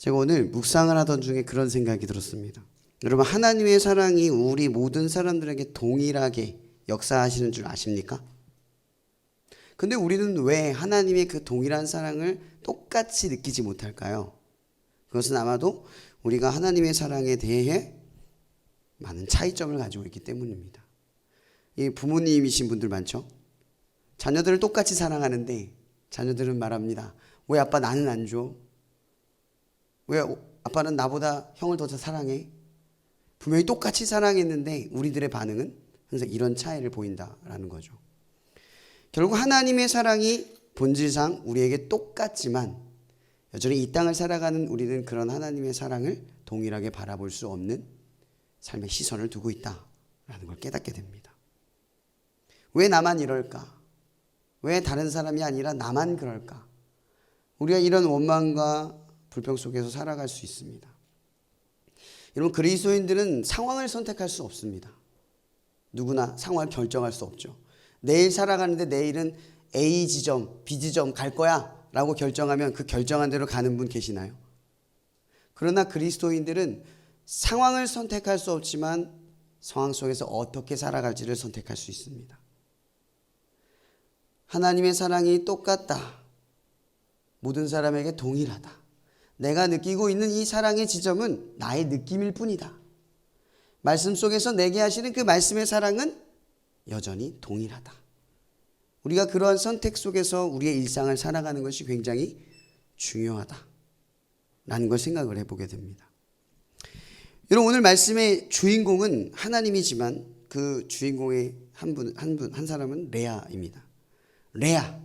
제가 오늘 묵상을 하던 중에 그런 생각이 들었습니다. 여러분, 하나님의 사랑이 우리 모든 사람들에게 동일하게 역사하시는 줄 아십니까? 근데 우리는 왜 하나님의 그 동일한 사랑을 똑같이 느끼지 못할까요? 그것은 아마도 우리가 하나님의 사랑에 대해 많은 차이점을 가지고 있기 때문입니다. 이 부모님이신 분들 많죠? 자녀들을 똑같이 사랑하는데 자녀들은 말합니다. 왜 아빠 나는 안 줘? 왜 아빠는 나보다 형을 더 사랑해? 분명히 똑같이 사랑했는데 우리들의 반응은 항상 이런 차이를 보인다라는 거죠. 결국 하나님의 사랑이 본질상 우리에게 똑같지만 여전히 이 땅을 살아가는 우리는 그런 하나님의 사랑을 동일하게 바라볼 수 없는 삶의 시선을 두고 있다라는 걸 깨닫게 됩니다. 왜 나만 이럴까? 왜 다른 사람이 아니라 나만 그럴까? 우리가 이런 원망과 불평 속에서 살아갈 수 있습니다. 여러분, 그리스도인들은 상황을 선택할 수 없습니다. 누구나 상황을 결정할 수 없죠. 내일 살아가는데 내일은 A 지점, B 지점 갈 거야 라고 결정하면 그 결정한 대로 가는 분 계시나요? 그러나 그리스도인들은 상황을 선택할 수 없지만 상황 속에서 어떻게 살아갈지를 선택할 수 있습니다. 하나님의 사랑이 똑같다. 모든 사람에게 동일하다. 내가 느끼고 있는 이 사랑의 지점은 나의 느낌일 뿐이다. 말씀 속에서 내게 하시는 그 말씀의 사랑은 여전히 동일하다. 우리가 그러한 선택 속에서 우리의 일상을 살아가는 것이 굉장히 중요하다라는 걸 생각을 해보게 됩니다. 여러분, 오늘 말씀의 주인공은 하나님이지만 그 주인공의 한 사람은 레아입니다. 레아,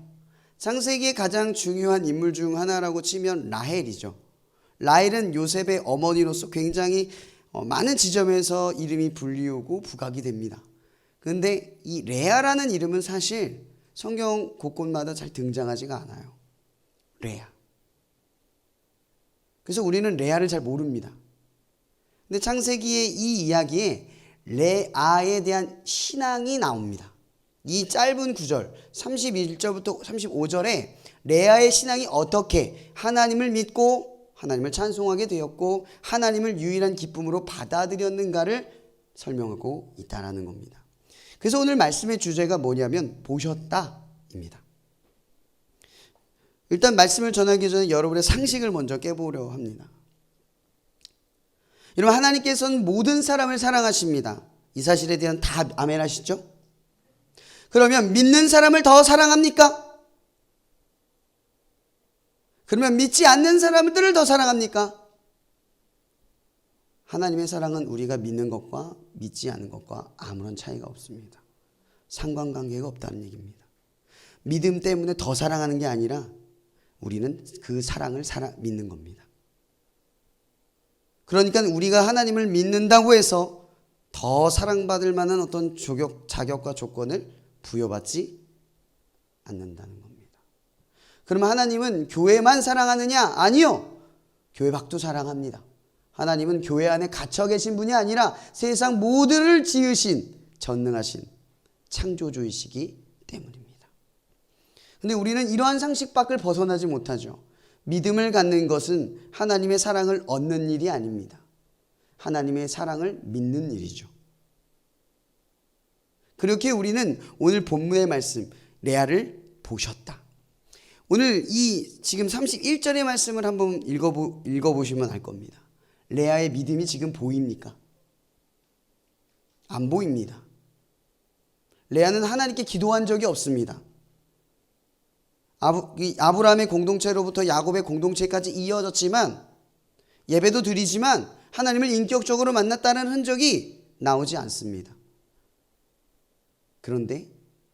창세기의 가장 중요한 인물 중 하나라고 치면 라헬이죠. 라헬은 요셉의 어머니로서 굉장히 많은 지점에서 이름이 불리우고 부각이 됩니다. 그런데 이 레아라는 이름은 사실 성경 곳곳마다 잘 등장하지가 않아요. 레아. 그래서 우리는 레아를 잘 모릅니다. 근데 창세기의 이 이야기에 레아에 대한 신앙이 나옵니다. 이 짧은 구절 31절부터 35절에 레아의 신앙이 어떻게 하나님을 믿고 하나님을 찬송하게 되었고 하나님을 유일한 기쁨으로 받아들였는가를 설명하고 있다는 겁니다. 그래서 오늘 말씀의 주제가 뭐냐면 보셨다입니다. 일단 말씀을 전하기 전에 여러분의 상식을 먼저 깨보려 합니다. 여러분, 하나님께서는 모든 사람을 사랑하십니다. 이 사실에 대한 다 아멘 하시죠? 그러면 믿는 사람을 더 사랑합니까? 그러면 믿지 않는 사람들을 더 사랑합니까? 하나님의 사랑은 우리가 믿는 것과 믿지 않는 것과 아무런 차이가 없습니다. 상관관계가 없다는 얘기입니다. 믿음 때문에 더 사랑하는 게 아니라 우리는 그 사랑을 믿는 겁니다. 그러니까 우리가 하나님을 믿는다고 해서 더 사랑받을 만한 어떤 자격과 조건을 부여받지 않는다는 겁니다. 그러면 하나님은 교회만 사랑하느냐? 아니요. 교회 밖도 사랑합니다. 하나님은 교회 안에 갇혀 계신 분이 아니라 세상 모두를 지으신 전능하신 창조주이시기 때문입니다. 그런데 우리는 이러한 상식 밖을 벗어나지 못하죠. 믿음을 갖는 것은 하나님의 사랑을 얻는 일이 아닙니다. 하나님의 사랑을 믿는 일이죠. 그렇게 우리는 오늘 본문의 말씀 레아를 보셨다. 오늘 이 지금 31절의 말씀을 한번 읽어보시면 알 겁니다. 레아의 믿음이 지금 보입니까? 안 보입니다. 레아는 하나님께 기도한 적이 없습니다. 아브라함의 공동체로부터 야곱의 공동체까지 이어졌지만 예배도 드리지만 하나님을 인격적으로 만났다는 흔적이 나오지 않습니다. 그런데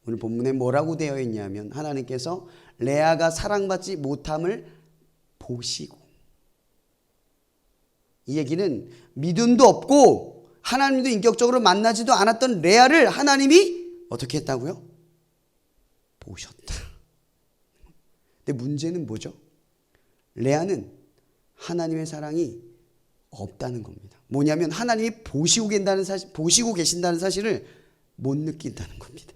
오늘 본문에 뭐라고 되어 있냐면 하나님께서 레아가 사랑받지 못함을 보시고, 이 얘기는 믿음도 없고 하나님도 인격적으로 만나지도 않았던 레아를 하나님이 어떻게 했다고요? 보셨다. 근데 문제는 뭐죠? 레아는 하나님의 사랑이 없다는 겁니다. 뭐냐면 하나님이 보시고 계신다는 사실을 못 느낀다는 겁니다.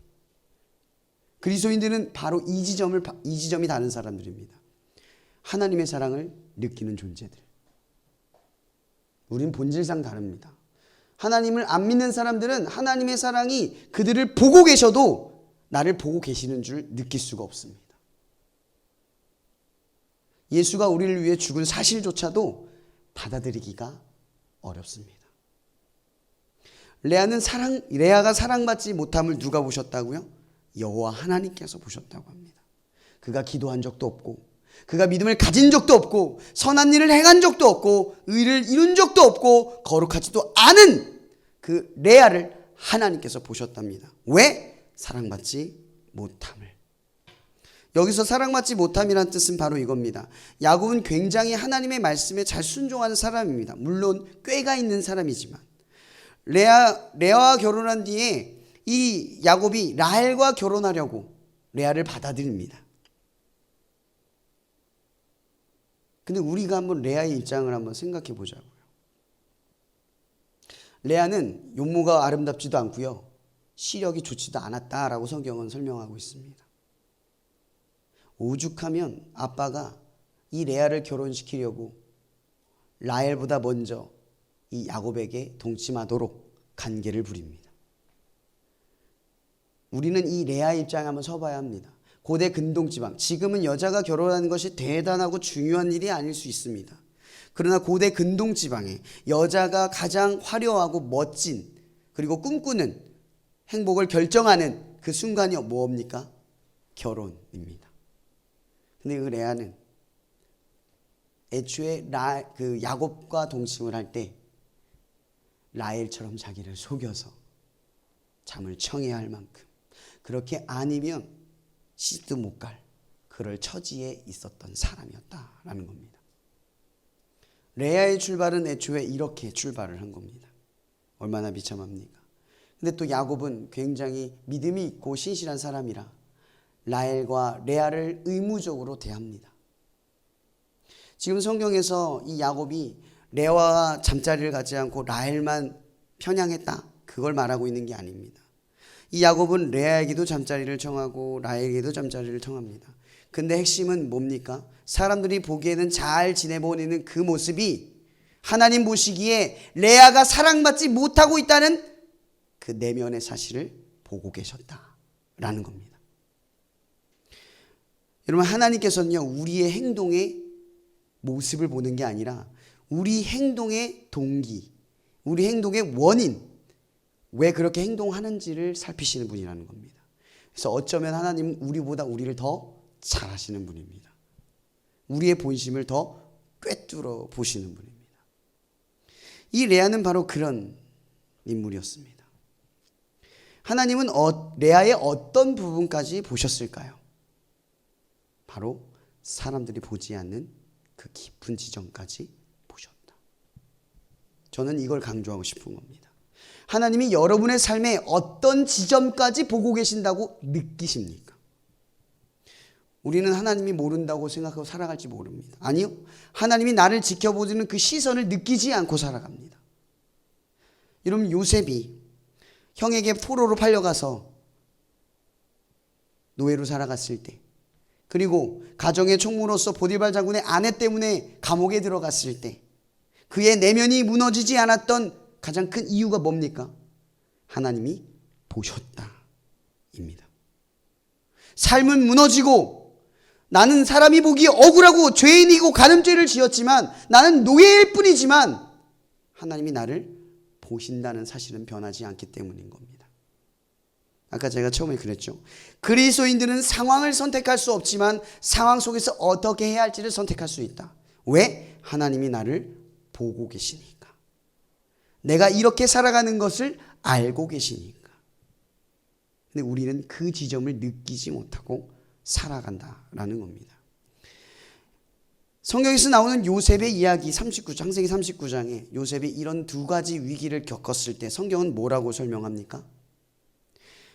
그리스도인들은 바로 이 지점이 다른 사람들입니다. 하나님의 사랑을 느끼는 존재들. 우린 본질상 다릅니다. 하나님을 안 믿는 사람들은 하나님의 사랑이 그들을 보고 계셔도 나를 보고 계시는 줄 느낄 수가 없습니다. 예수가 우리를 위해 죽은 사실조차도 받아들이기가 어렵습니다. 레아가 사랑받지 못함을 누가 보셨다고요? 여호와 하나님께서 보셨다고 합니다. 그가 기도한 적도 없고, 그가 믿음을 가진 적도 없고, 선한 일을 행한 적도 없고, 의를 이룬 적도 없고, 거룩하지도 않은 그 레아를 하나님께서 보셨답니다. 왜? 사랑받지 못함을. 여기서 사랑받지 못함이란 뜻은 바로 이겁니다. 야곱은 굉장히 하나님의 말씀에 잘 순종하는 사람입니다. 물론 꾀가 있는 사람이지만 레아와 결혼한 뒤에 이 야곱이 라헬과 결혼하려고 레아를 받아들입니다. 근데 우리가 한번 레아의 입장을 한번 생각해 보자고요. 레아는 용모가 아름답지도 않고요, 시력이 좋지도 않았다라고 성경은 설명하고 있습니다. 오죽하면 아빠가 이 레아를 결혼시키려고 라헬보다 먼저 이 야곱에게 동침하도록 간계를 부립니다. 우리는 이 레아의 입장에 한번 서봐야 합니다. 고대 근동지방, 지금은 여자가 결혼하는 것이 대단하고 중요한 일이 아닐 수 있습니다. 그러나 고대 근동지방에 여자가 가장 화려하고 멋진, 그리고 꿈꾸는 행복을 결정하는 그 순간이 뭡니까? 결혼입니다. 근데 그 레아는 애초에 그 야곱과 동침을 할 때 라헬처럼 자기를 속여서 잠을 청해야 할 만큼, 그렇게 아니면 시집도 못 갈 그럴 처지에 있었던 사람이었다라는 겁니다. 레아의 출발은 애초에 이렇게 출발을 한 겁니다. 얼마나 비참합니까? 근데 또 야곱은 굉장히 믿음이 있고 신실한 사람이라 라헬과 레아를 의무적으로 대합니다. 지금 성경에서 이 야곱이 레아와 잠자리를 갖지 않고 라헬만 편향했다, 그걸 말하고 있는 게 아닙니다. 이 야곱은 레아에게도 잠자리를 청하고 라헬에게도 잠자리를 청합니다. 근데 핵심은 뭡니까? 사람들이 보기에는 잘 지내보내는 그 모습이 하나님 보시기에 레아가 사랑받지 못하고 있다는 그 내면의 사실을 보고 계셨다라는 겁니다. 여러분, 하나님께서는요, 우리의 행동의 모습을 보는 게 아니라 우리 행동의 동기, 우리 행동의 원인, 왜 그렇게 행동하는지를 살피시는 분이라는 겁니다. 그래서 어쩌면 하나님은 우리보다 우리를 더 잘 아시는 분입니다. 우리의 본심을 더 꿰뚫어 보시는 분입니다. 이 레아는 바로 그런 인물이었습니다. 하나님은 레아의 어떤 부분까지 보셨을까요? 바로 사람들이 보지 않는 그 깊은 지점까지 보셨다. 저는 이걸 강조하고 싶은 겁니다. 하나님이 여러분의 삶에 어떤 지점까지 보고 계신다고 느끼십니까? 우리는 하나님이 모른다고 생각하고 살아갈지 모릅니다. 아니요, 하나님이 나를 지켜보는 그 시선을 느끼지 않고 살아갑니다. 여러분, 요셉이 형에게 포로로 팔려가서 노예로 살아갔을 때, 그리고 가정의 총무로서 보디발 장군의 아내 때문에 감옥에 들어갔을 때 그의 내면이 무너지지 않았던 가장 큰 이유가 뭡니까? 하나님이 보셨다입니다. 삶은 무너지고 나는 사람이 보기 억울하고 죄인이고 간음죄를 지었지만, 나는 노예일 뿐이지만 하나님이 나를 보신다는 사실은 변하지 않기 때문인 겁니다. 아까 제가 처음에 그랬죠. 그리스도인들은 상황을 선택할 수 없지만 상황 속에서 어떻게 해야 할지를 선택할 수 있다. 왜? 하나님이 나를 보고 계시니까. 내가 이렇게 살아가는 것을 알고 계시니까. 근데 우리는 그 지점을 느끼지 못하고 살아간다라는 겁니다. 성경에서 나오는 요셉의 이야기, 창세기 39장에 요셉이 이런 두 가지 위기를 겪었을 때 성경은 뭐라고 설명합니까?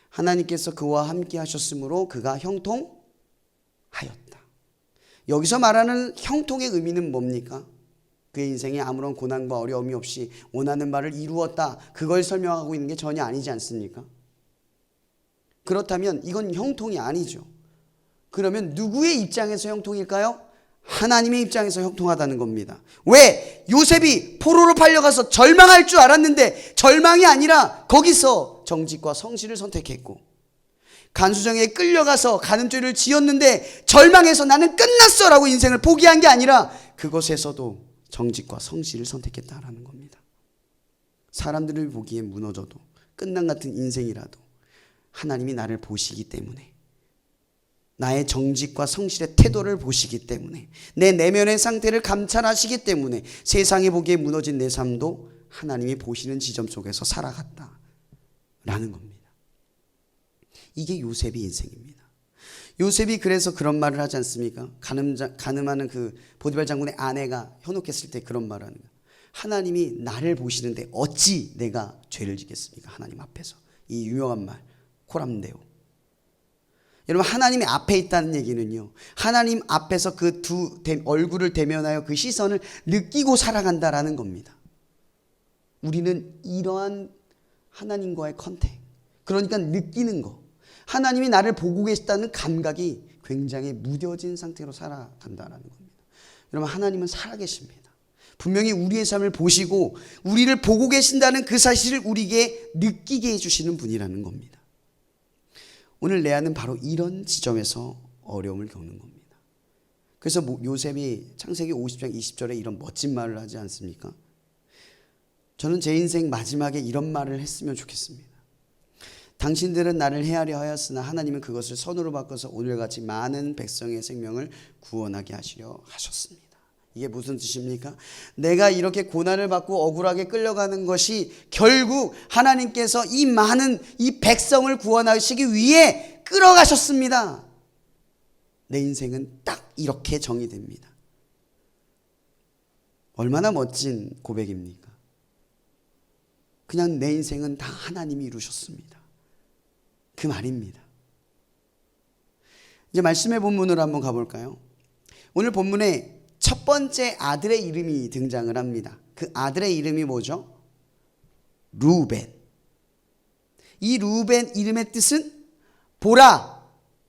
하나님께서 그와 함께 하셨으므로 그가 형통하였다. 여기서 말하는 형통의 의미는 뭡니까? 그의 인생에 아무런 고난과 어려움이 없이 원하는 바를 이루었다, 그걸 설명하고 있는 게 전혀 아니지 않습니까? 그렇다면 이건 형통이 아니죠. 그러면 누구의 입장에서 형통일까요? 하나님의 입장에서 형통하다는 겁니다. 왜? 요셉이 포로로 팔려가서 절망할 줄 알았는데 절망이 아니라 거기서 정직과 성실을 선택했고, 간수정에 끌려가서 간음죄를 지었는데 절망해서 나는 끝났어 라고 인생을 포기한 게 아니라 그것에서도 정직과 성실을 선택했다라는 겁니다. 사람들을 보기에 무너져도 끝난 같은 인생이라도 하나님이 나를 보시기 때문에, 나의 정직과 성실의 태도를 보시기 때문에, 내 내면의 상태를 감찰하시기 때문에 세상에 보기에 무너진 내 삶도 하나님이 보시는 지점 속에서 살아갔다라는 겁니다. 이게 요셉의 인생입니다. 요셉이 그래서 그런 말을 하지 않습니까? 간음하는 그 보디발 장군의 아내가 현혹했을 때 그런 말을 하는 거예요. 하나님이 나를 보시는데 어찌 내가 죄를 지겠습니까? 하나님 앞에서. 이 유명한 말, 코람데오. 여러분, 하나님의 앞에 있다는 얘기는요, 하나님 앞에서 그 두 얼굴을 대면하여 그 시선을 느끼고 살아간다라는 겁니다. 우리는 이러한 하나님과의 컨택, 그러니까 느끼는 거, 하나님이 나를 보고 계시다는 감각이 굉장히 무뎌진 상태로 살아간다라는 겁니다. 여러분, 하나님은 살아계십니다. 분명히 우리의 삶을 보시고 우리를 보고 계신다는 그 사실을 우리에게 느끼게 해주시는 분이라는 겁니다. 오늘 레아는 바로 이런 지점에서 어려움을 겪는 겁니다. 그래서 요셉이 창세기 50장 20절에 이런 멋진 말을 하지 않습니까? 저는 제 인생 마지막에 이런 말을 했으면 좋겠습니다. 당신들은 나를 해하려 하였으나 하나님은 그것을 선으로 바꿔서 오늘같이 많은 백성의 생명을 구원하게 하시려 하셨습니다. 이게 무슨 뜻입니까? 내가 이렇게 고난을 받고 억울하게 끌려가는 것이 결국 하나님께서 이 많은 이 백성을 구원하시기 위해 끌어가셨습니다. 내 인생은 딱 이렇게 정의됩니다. 얼마나 멋진 고백입니까? 그냥 내 인생은 다 하나님이 이루셨습니다. 그 말입니다. 이제 말씀의 본문으로 한번 가볼까요? 오늘 본문에 첫 번째 아들의 이름이 등장을 합니다. 그 아들의 이름이 뭐죠? 루벤. 이 루벤 이름의 뜻은 보라,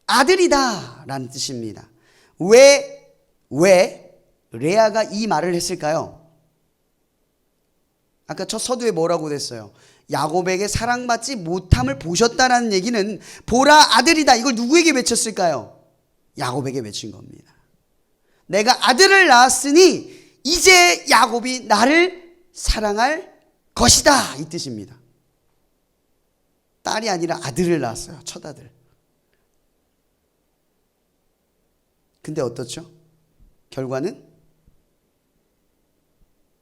아들이다 라는 뜻입니다. 왜 레아가 이 말을 했을까요? 아까 첫 서두에 뭐라고 됐어요? 야곱에게 사랑받지 못함을 보셨다라는 얘기는 보라, 아들이다, 이걸 누구에게 외쳤을까요? 야곱에게 외친 겁니다. 내가 아들을 낳았으니 이제 야곱이 나를 사랑할 것이다, 이 뜻입니다. 딸이 아니라 아들을 낳았어요. 첫 아들. 근데 어떻죠? 결과는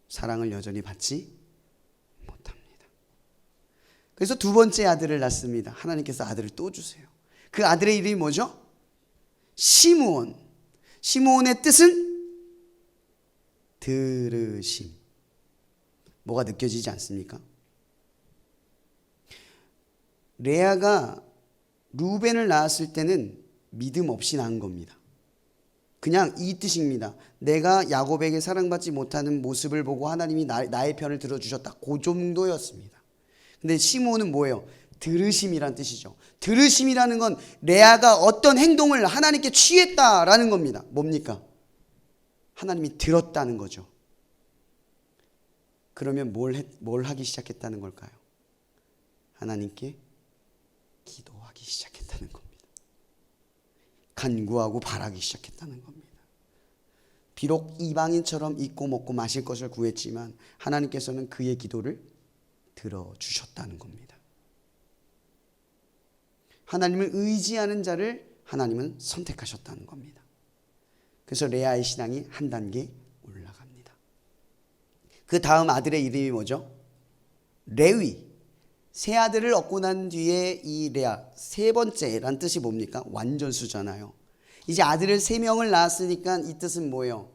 사랑을 여전히 받지 못합니다. 그래서 두 번째 아들을 낳습니다. 하나님께서 아들을 또 주세요. 그 아들의 이름이 뭐죠? 시므온. 시므온의 뜻은 들으심. 뭐가 느껴지지 않습니까? 레아가 루벤을 낳았을 때는 믿음 없이 낳은 겁니다. 그냥 이 뜻입니다. 내가 야곱에게 사랑받지 못하는 모습을 보고 하나님이 나의 편을 들어주셨다, 그 정도였습니다. 근데 시므온은 뭐예요? 들으심이란 뜻이죠. 들으심이라는 건 레아가 어떤 행동을 하나님께 취했다라는 겁니다. 뭡니까? 하나님이 들었다는 거죠. 그러면 뭘 하기 시작했다는 걸까요? 하나님께 기도하기 시작했다는 겁니다. 간구하고 바라기 시작했다는 겁니다. 비록 이방인처럼 입고 먹고 마실 것을 구했지만 하나님께서는 그의 기도를 들어주셨다는 겁니다. 하나님을 의지하는 자를 하나님은 선택하셨다는 겁니다. 그래서 레아의 신앙이 한 단계 올라갑니다. 그 다음 아들의 이름이 뭐죠? 레위. 세 아들을 얻고 난 뒤에 이 레아, 세 번째란 뜻이 뭡니까? 완전수잖아요. 이제 아들을 세 명을 낳았으니까 이 뜻은 뭐예요?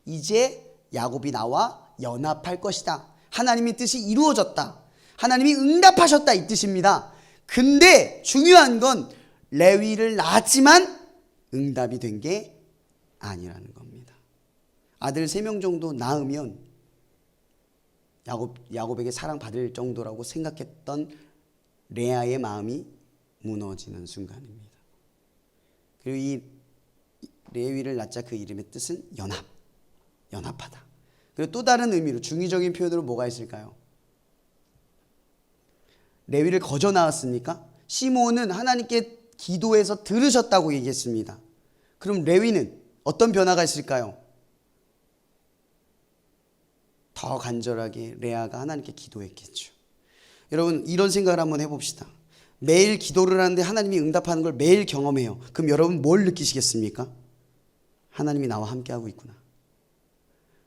이제 야곱이 나와 연합할 것이다. 하나님의 뜻이 이루어졌다. 하나님이 응답하셨다, 이 뜻입니다. 근데 중요한 건 레위를 낳았지만 응답이 된 게 아니라는 겁니다. 아들 3명 정도 낳으면 야곱에게 사랑받을 정도라고 생각했던 레아의 마음이 무너지는 순간입니다. 그리고 이 레위를 낳자 그 이름의 뜻은 연합하다. 그리고 또 다른 의미로 중의적인 표현으로 뭐가 있을까요? 레위를 거저 낳았습니까? 시므온은 하나님께 기도해서 들으셨다고 얘기했습니다. 그럼 레위는 어떤 변화가 있을까요? 더 간절하게 레아가 하나님께 기도했겠죠. 여러분 이런 생각을 한번 해봅시다. 매일 기도를 하는데 하나님이 응답하는 걸 매일 경험해요. 그럼 여러분 뭘 느끼시겠습니까? 하나님이 나와 함께하고 있구나.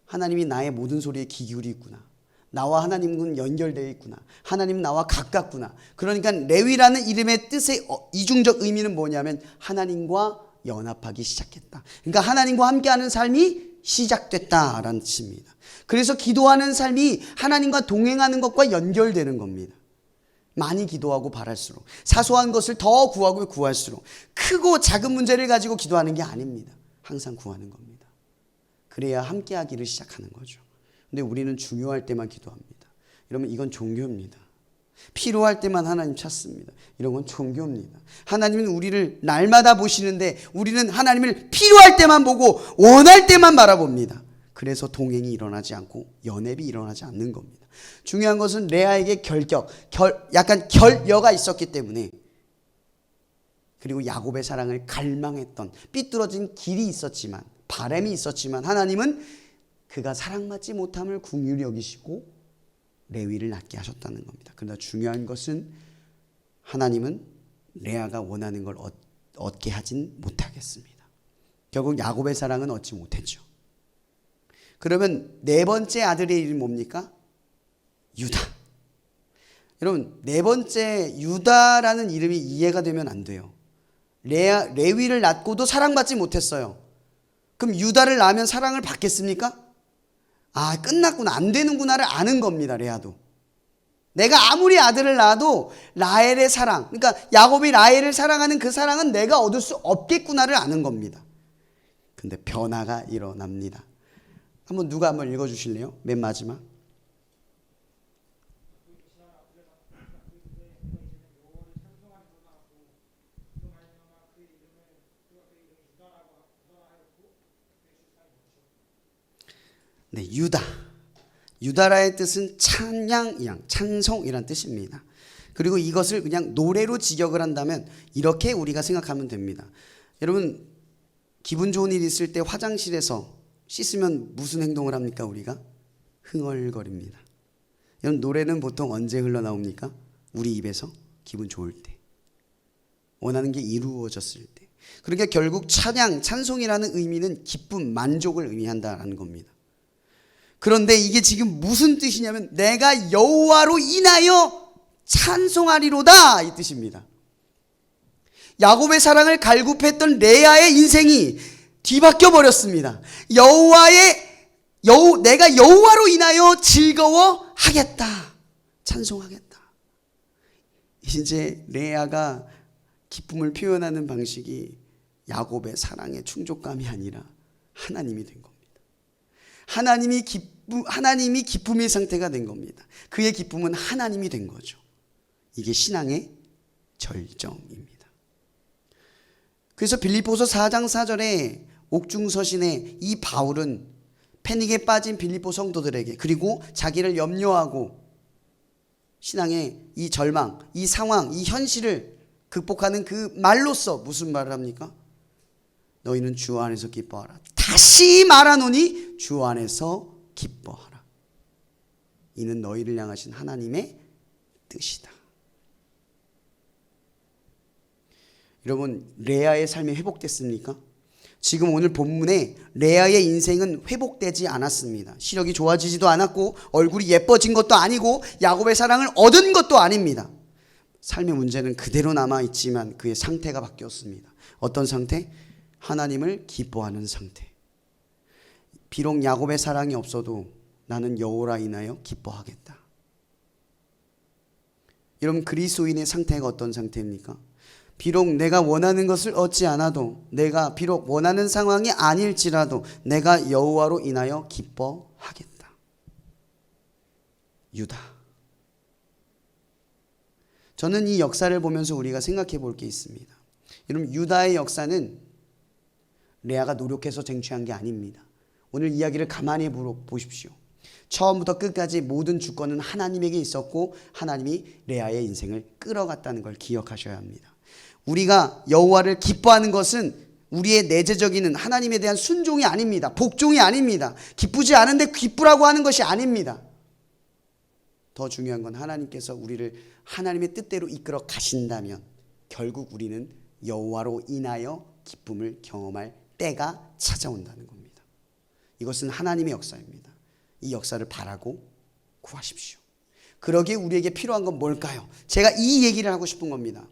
하나님이 나의 모든 소리에 귀 기울이고 있구나. 나와 하나님은 연결되어 있구나. 하나님은 나와 가깝구나. 그러니까 레위라는 이름의 뜻의 이중적 의미는 뭐냐면 하나님과 연합하기 시작했다. 그러니까 하나님과 함께하는 삶이 시작됐다라는 뜻입니다. 그래서 기도하는 삶이 하나님과 동행하는 것과 연결되는 겁니다. 많이 기도하고 바랄수록, 사소한 것을 더 구하고 구할수록, 크고 작은 문제를 가지고 기도하는 게 아닙니다. 항상 구하는 겁니다. 그래야 함께하기를 시작하는 거죠. 근데 우리는 중요할 때만 기도합니다. 이러면 이건 종교입니다. 필요할 때만 하나님 찾습니다. 이런 건 종교입니다. 하나님은 우리를 날마다 보시는데 우리는 하나님을 필요할 때만 보고 원할 때만 바라봅니다. 그래서 동행이 일어나지 않고 연합이 일어나지 않는 겁니다. 중요한 것은 레아에게 약간 결여가 있었기 때문에, 그리고 야곱의 사랑을 갈망했던 삐뚤어진 길이 있었지만, 바람이 있었지만 하나님은 그가 사랑받지 못함을 긍휼히 여기시고 레위를 낳게 하셨다는 겁니다. 그러나 중요한 것은 하나님은 레아가 원하는 걸 얻게 하진 못하겠습니다. 결국 야곱의 사랑은 얻지 못했죠. 그러면 네 번째 아들의 이름이 뭡니까? 유다. 여러분 네 번째 유다라는 이름이 이해가 되면 안 돼요. 레위를 낳고도 사랑받지 못했어요. 그럼 유다를 낳으면 사랑을 받겠습니까? 아, 끝났구나, 안 되는구나를 아는 겁니다. 레아도 내가 아무리 아들을 낳아도 라헬의 사랑, 그러니까 야곱이 라헬을 사랑하는 그 사랑은 내가 얻을 수 없겠구나를 아는 겁니다. 근데 변화가 일어납니다. 누가 한번 읽어주실래요? 맨 마지막. 네, 유다라의 뜻은 찬송이란 뜻입니다. 그리고 이것을 그냥 노래로 직역을 한다면 이렇게 우리가 생각하면 됩니다. 여러분 기분 좋은 일 있을 때 화장실에서 씻으면 무슨 행동을 합니까? 우리가 흥얼거립니다. 여러분 노래는 보통 언제 흘러나옵니까? 우리 입에서 기분 좋을 때, 원하는 게 이루어졌을 때. 그러니까 결국 찬송이라는 의미는 기쁨, 만족을 의미한다는 겁니다. 그런데 이게 지금 무슨 뜻이냐면 내가 여호와로 인하여 찬송하리로다 이 뜻입니다. 야곱의 사랑을 갈급했던 레아의 인생이 뒤바뀌어 버렸습니다. 내가 여호와로 인하여 즐거워하겠다, 찬송하겠다. 이제 레아가 기쁨을 표현하는 방식이 야곱의 사랑의 충족감이 아니라 하나님이 된 겁니다. 하나님이 기쁨의 상태가 된 겁니다. 그의 기쁨은 하나님이 된 거죠. 이게 신앙의 절정입니다. 그래서 빌립보서 4장 4절에 옥중서신에 이 바울은 패닉에 빠진 빌립보 성도들에게, 그리고 자기를 염려하고 신앙의 이 절망, 이 상황, 이 현실을 극복하는 그 말로써 무슨 말을 합니까? 너희는 주 안에서 기뻐하라. 다시 말하노니 주 안에서 기뻐하라. 이는 너희를 향하신 하나님의 뜻이다. 여러분 레아의 삶이 회복됐습니까? 지금 오늘 본문에 레아의 인생은 회복되지 않았습니다. 시력이 좋아지지도 않았고 얼굴이 예뻐진 것도 아니고 야곱의 사랑을 얻은 것도 아닙니다. 삶의 문제는 그대로 남아있지만 그의 상태가 바뀌었습니다. 어떤 상태? 하나님을 기뻐하는 상태. 비록 야곱의 사랑이 없어도 나는 여호와로 인하여 기뻐하겠다. 여러분 그리스도인의 상태가 어떤 상태입니까? 비록 내가 원하는 것을 얻지 않아도, 내가 비록 원하는 상황이 아닐지라도 내가 여호와로 인하여 기뻐하겠다. 유다. 저는 이 역사를 보면서 우리가 생각해 볼 게 있습니다. 여러분 유다의 역사는 레아가 노력해서 쟁취한 게 아닙니다. 오늘 이야기를 가만히 보십시오. 처음부터 끝까지 모든 주권은 하나님에게 있었고 하나님이 레아의 인생을 끌어갔다는 걸 기억하셔야 합니다. 우리가 여호와를 기뻐하는 것은 우리의 내재적인 하나님에 대한 순종이 아닙니다. 복종이 아닙니다. 기쁘지 않은데 기쁘라고 하는 것이 아닙니다. 더 중요한 건 하나님께서 우리를 하나님의 뜻대로 이끌어 가신다면 결국 우리는 여호와로 인하여 기쁨을 경험할 때가 찾아온다는 겁니다. 이것은 하나님의 역사입니다. 이 역사를 바라고 구하십시오. 그러기에 우리에게 필요한 건 뭘까요? 제가 이 얘기를 하고 싶은 겁니다.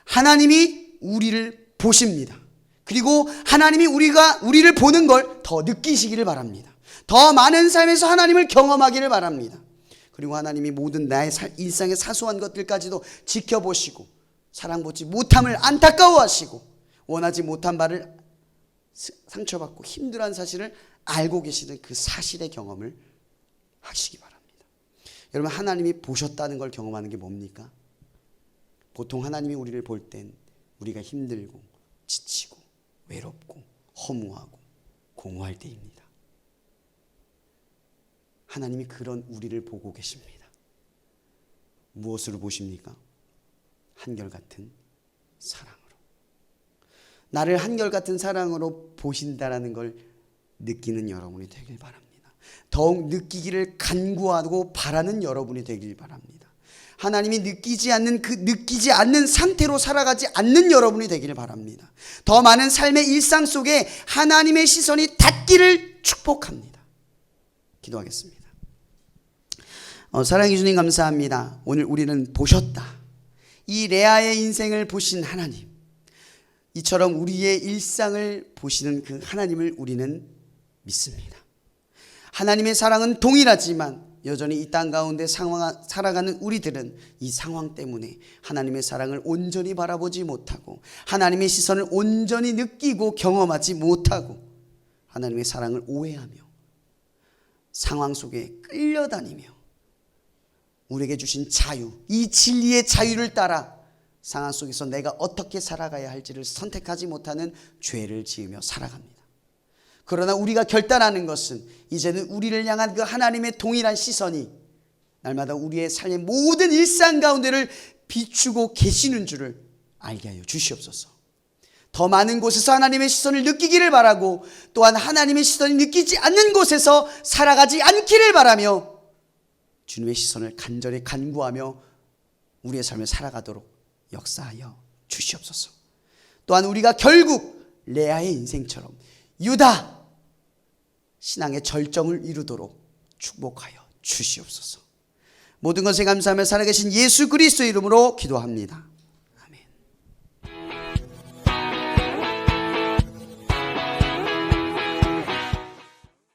하나님이 우리를 보십니다. 그리고 하나님이 우리를 보는 걸 더 느끼시기를 바랍니다. 더 많은 삶에서 하나님을 경험하기를 바랍니다. 그리고 하나님이 모든 나의 일상의 사소한 것들까지도 지켜보시고 사랑받지 못함을 안타까워하시고 원하지 못한 바를 상처받고 힘들어하는 사실을 알고 계시는 그 사실의 경험을 하시기 바랍니다. 여러분, 하나님이 보셨다는 걸 경험하는 게 뭡니까? 보통 하나님이 우리를 볼 땐 우리가 힘들고 지치고 외롭고 허무하고 공허할 때입니다. 하나님이 그런 우리를 보고 계십니다. 무엇으로 보십니까? 한결같은 사랑으로. 나를 한결같은 사랑으로 보신다라는 걸 느끼는 여러분이 되길 바랍니다. 더욱 느끼기를 간구하고 바라는 여러분이 되길 바랍니다. 하나님이 느끼지 않는 상태로 살아가지 않는 여러분이 되길 바랍니다. 더 많은 삶의 일상 속에 하나님의 시선이 닿기를 축복합니다. 기도하겠습니다. 사랑해 주님 감사합니다. 오늘 우리는 보셨다. 이 레아의 인생을 보신 하나님, 이처럼 우리의 일상을 보시는 그 하나님을 우리는 믿습니다. 하나님의 사랑은 동일하지만 여전히 이 땅 가운데 살아가는 우리들은 이 상황 때문에 하나님의 사랑을 온전히 바라보지 못하고 하나님의 시선을 온전히 느끼고 경험하지 못하고 하나님의 사랑을 오해하며 상황 속에 끌려다니며 우리에게 주신 자유, 이 진리의 자유를 따라 상황 속에서 내가 어떻게 살아가야 할지를 선택하지 못하는 죄를 지으며 살아갑니다. 그러나 우리가 결단하는 것은 이제는 우리를 향한 그 하나님의 동일한 시선이 날마다 우리의 삶의 모든 일상 가운데를 비추고 계시는 줄을 알게 하여 주시옵소서. 더 많은 곳에서 하나님의 시선을 느끼기를 바라고 또한 하나님의 시선이 느끼지 않는 곳에서 살아가지 않기를 바라며 주님의 시선을 간절히 간구하며 우리의 삶을 살아가도록 역사하여 주시옵소서. 또한 우리가 결국 레아의 인생처럼 유다 신앙의 절정을 이루도록 축복하여 주시옵소서. 모든 것에 감사하며 살아계신 예수 그리스도의 이름으로 기도합니다.